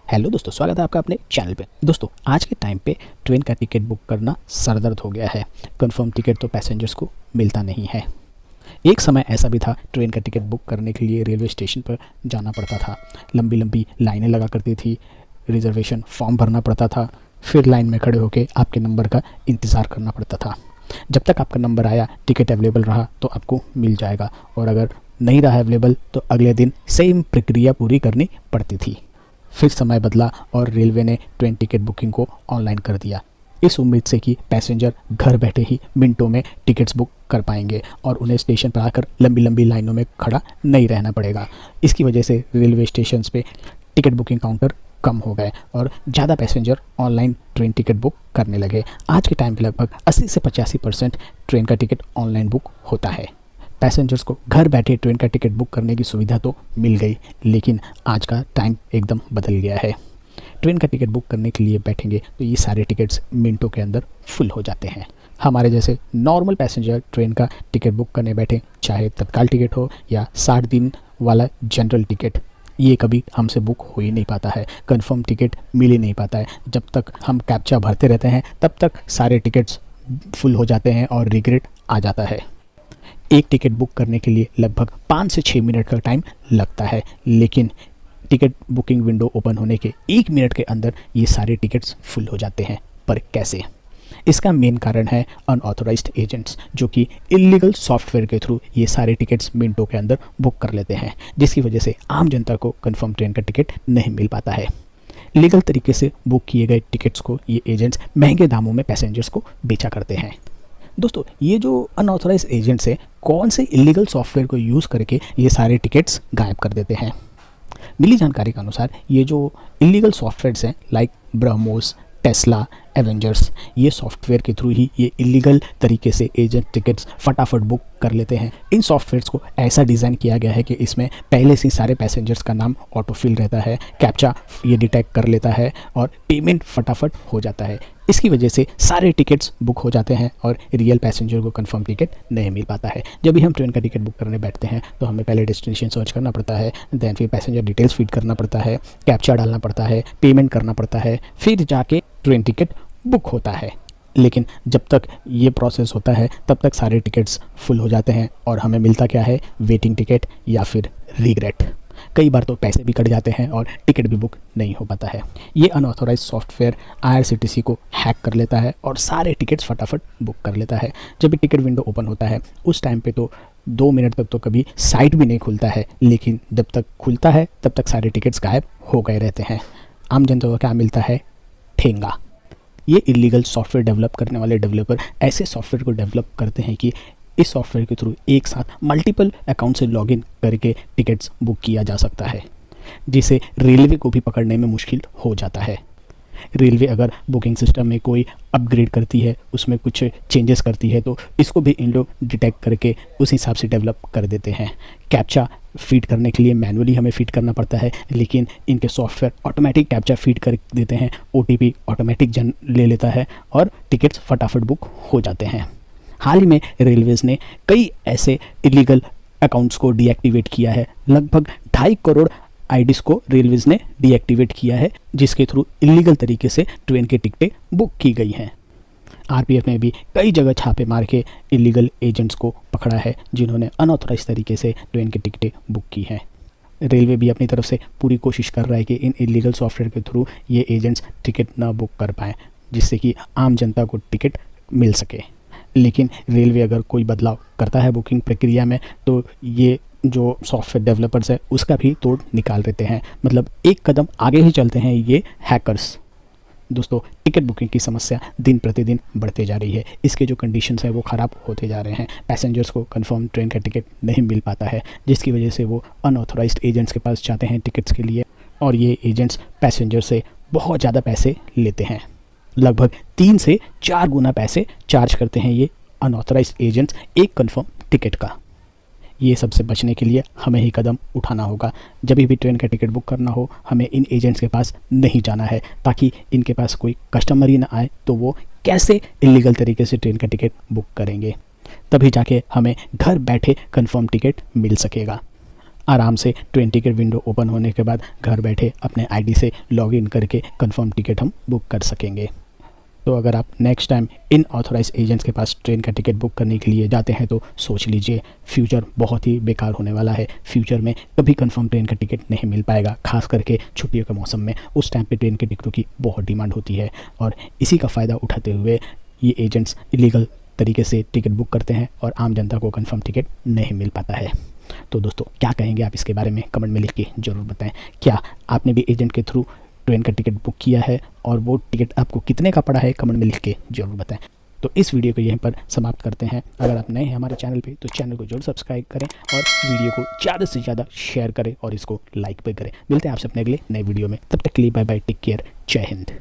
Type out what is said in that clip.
Hello दोस्तों, स्वागत है आपका अपने चैनल पे। दोस्तों, आज के टाइम पे ट्रेन का टिकट बुक करना सरदर्द हो गया है। कंफर्म टिकट तो पैसेंजर्स को मिलता नहीं है। एक समय ऐसा भी था, ट्रेन का टिकट बुक करने के लिए रेलवे स्टेशन पर जाना पड़ता था। लंबी लंबी लाइनें लगा करती थी, रिजर्वेशन फॉर्म भरना पड़ता था, फिर लाइन में खड़े होकर आपके नंबर का इंतज़ार करना पड़ता था। जब तक आपका नंबर आया, टिकट अवेलेबल रहा तो आपको मिल जाएगा, और अगर नहीं रहा अवेलेबल तो अगले दिन सेम प्रक्रिया पूरी करनी पड़ती थी। फिर समय बदला और रेलवे ने ट्रेन टिकट बुकिंग को ऑनलाइन कर दिया, इस उम्मीद से कि पैसेंजर घर बैठे ही मिनटों में टिकट्स बुक कर पाएंगे और उन्हें स्टेशन पर आकर लंबी लंबी लाइनों में खड़ा नहीं रहना पड़ेगा। इसकी वजह से रेलवे स्टेशन पे टिकट बुकिंग काउंटर कम हो गए और ज़्यादा passenger online train ticket book करने लगे। आज के टाइम पे लगभग 80 से 85% ट्रेन का टिकट ऑनलाइन बुक होता है। पैसेंजर्स को घर बैठे ट्रेन का टिकट बुक करने की सुविधा तो मिल गई, लेकिन आज का टाइम एकदम बदल गया है। ट्रेन का टिकट बुक करने के लिए बैठेंगे तो ये सारे टिकट्स मिनटों के अंदर फुल हो जाते हैं। हमारे जैसे नॉर्मल पैसेंजर ट्रेन का टिकट बुक करने बैठे, चाहे तत्काल टिकट हो या 60 दिन वाला जनरल टिकट, ये कभी हमसे बुक हो ही नहीं पाता है। कंफर्म टिकट मिल ही नहीं पाता है। जब तक हम कैप्चा भरते रहते हैं तब तक सारे टिकट्स फुल हो जाते हैं और रिग्रेट आ जाता है। एक टिकट बुक करने के लिए लगभग 5 से 6 मिनट का टाइम लगता है, लेकिन टिकट बुकिंग विंडो ओपन होने के 1 मिनट के अंदर ये सारे टिकट्स फुल हो जाते हैं। पर कैसे? इसका मेन कारण है अनऑथोराइज्ड एजेंट्स, जो कि इलीगल सॉफ्टवेयर के थ्रू ये सारे टिकट्स मिनटों के अंदर बुक कर लेते हैं, जिसकी वजह से आम जनता को कंफर्म ट्रेन का टिकट नहीं मिल पाता है। लीगल तरीके से बुक किए गए टिकट्स को ये एजेंट्स महंगे दामों में पैसेंजर्स को बेचा करते हैं। दोस्तों, ये जो अनऑथोराइज एजेंट्स हैं, कौन से इलीगल सॉफ्टवेयर को यूज़ करके ये सारे टिकट्स गायब कर देते हैं? मिली जानकारी के अनुसार ये जो इलीगल सॉफ्टवेयर्स हैं, लाइक ब्रह्मोस, टेस्ला, एवेंजर्स, ये सॉफ्टवेयर के थ्रू ही ये इलीगल तरीके से एजेंट टिकट्स फटाफट बुक कर लेते हैं। इन सॉफ्टवेयर्स को ऐसा डिज़ाइन किया गया है कि इसमें पहले से सारे पैसेंजर्स का नाम ऑटोफिल रहता है, कैप्चा ये डिटेक्ट कर लेता है और पेमेंट फटाफट हो जाता है। इसकी वजह से सारे टिकट्स बुक हो जाते हैं और रियल पैसेंजर को कंफर्म टिकट नहीं मिल पाता है। जब भी हम ट्रेन का टिकट बुक करने बैठते हैं तो हमें पहले डेस्टिनेशन सर्च करना पड़ता है, देन फिर पैसेंजर डिटेल्स फीड करना पड़ता है, कैप्चा डालना पड़ता है, पेमेंट करना पड़ता है, फिर जाके ट्रेन टिकट बुक होता है। लेकिन जब तक ये प्रोसेस होता है तब तक सारे टिकट्स फुल हो जाते हैं और हमें मिलता क्या है? वेटिंग टिकट या फिर रिग्रेट। कई बार तो पैसे भी कट जाते हैं और टिकट भी बुक नहीं हो पाता है। ये अनऑथोराइज सॉफ्टवेयर IRCTC को हैक कर लेता है और सारे टिकट्स फटाफट बुक कर लेता है। जब भी टिकट विंडो ओपन होता है उस टाइम पे तो 2 मिनट तक तो कभी साइट भी नहीं खुलता है, लेकिन जब तक खुलता है तब तक सारे टिकट्स गायब हो गए रहते हैं। आम जनता को क्या मिलता है? ठेंगा। ये इलीगल सॉफ्टवेयर डेवलप करने वाले डेवलपर ऐसे सॉफ्टवेयर को डेवलप करते हैं कि इस सॉफ्टवेयर के थ्रू एक साथ मल्टीपल अकाउंट से लॉगिन करके टिकट्स बुक किया जा सकता है, जिसे रेलवे को भी पकड़ने में मुश्किल हो जाता है। रेलवे अगर बुकिंग सिस्टम में कोई अपग्रेड करती है, उसमें कुछ चेंजेस करती है, तो इसको भी इन लोग डिटेक्ट करके उस हिसाब से डेवलप कर देते हैं। कैप्चा फीड करने के लिए मैनुअली हमें फीड करना पड़ता है, लेकिन इनके सॉफ्टवेयर ऑटोमेटिक कैप्चा फीड कर देते हैं, OTP ऑटोमेटिक ले लेता है और टिकट्स फटाफट बुक हो जाते हैं। हाल ही में रेलवेज ने कई ऐसे इलीगल अकाउंट्स को डीएक्टिवेट किया है। लगभग 2.5 करोड़ आईडीज़ को रेलवेज ने डीएक्टिवेट किया है, जिसके थ्रू इलीगल तरीके से ट्रेन के टिकटें बुक की गई हैं। RPF ने भी कई जगह छापे मार के इलीगल एजेंट्स को पकड़ा है, जिन्होंने अनऑथोराइज तरीके से ट्रेन की टिकटें बुक की हैं। रेलवे भी अपनी तरफ से पूरी कोशिश कर रहा है कि इन इलीगल सॉफ्टवेयर के थ्रू ये एजेंट्स टिकट ना बुक कर पाएँ, जिससे कि आम जनता को टिकट मिल सके। लेकिन रेलवे अगर कोई बदलाव करता है बुकिंग प्रक्रिया में तो ये जो सॉफ्टवेयर डेवलपर्स है उसका भी तोड़ निकाल देते हैं। मतलब एक कदम आगे ही चलते हैं ये हैकर्स। दोस्तों, टिकट बुकिंग की समस्या दिन प्रतिदिन बढ़ते जा रही है। इसके जो कंडीशंस है वो ख़राब होते जा रहे हैं। पैसेंजर्स को कंफर्म ट्रेन का टिकट नहीं मिल पाता है, जिसकी वजह से वो अनऑथोराइज्ड एजेंट्स के पास जाते हैं टिकट्स के लिए, और ये एजेंट्स पैसेंजर से बहुत ज़्यादा पैसे लेते हैं। लगभग 3 से 4 गुना पैसे चार्ज करते हैं ये अनऑथोराइज्ड एजेंट्स एक कंफर्म टिकट का। ये सबसे बचने के लिए हमें ही कदम उठाना होगा। जब भी ट्रेन का टिकट बुक करना हो हमें इन एजेंट्स के पास नहीं जाना है, ताकि इनके पास कोई कस्टमर ही ना आए तो वो कैसे इलीगल तरीके से ट्रेन का टिकट बुक करेंगे। तभी जाके हमें घर बैठे कंफर्म टिकट मिल सकेगा। आराम से ट्रेन टिकट विंडो ओपन होने के बाद घर बैठे अपने आईडी से लॉगिन करके कंफर्म टिकट हम बुक कर सकेंगे। तो अगर आप next time unauthorized agents के पास ट्रेन का टिकट बुक करने के लिए जाते हैं तो सोच लीजिए, फ्यूचर बहुत ही बेकार होने वाला है। फ्यूचर में कभी कंफर्म ट्रेन का टिकट नहीं मिल पाएगा, खास करके छुट्टियों के मौसम में। उस टाइम पे ट्रेन के टिकटों की बहुत डिमांड होती है और इसी का फ़ायदा उठाते हुए ये एजेंट्स इलीगल तरीके से टिकट बुक करते हैं और आम जनता को कंफर्म टिकट नहीं मिल पाता है। तो दोस्तों, क्या कहेंगे आप इसके बारे में? कमेंट में लिख के ज़रूर बताएं। क्या आपने भी एजेंट के थ्रू ट्रेन का टिकट बुक किया है और वो टिकट आपको कितने का पड़ा है? कमेंट में लिख के ज़रूर बताएं। तो इस वीडियो को यहीं पर समाप्त करते हैं। अगर आप नए हैं हमारे चैनल पे तो चैनल को जरूर सब्सक्राइब करें और वीडियो को ज़्यादा से ज़्यादा शेयर करें और इसको लाइक भी करें। मिलते हैं आपसे अपने अगले नए वीडियो में। तब तक के लिए बाय बाय, टेक केयर, जय हिंद।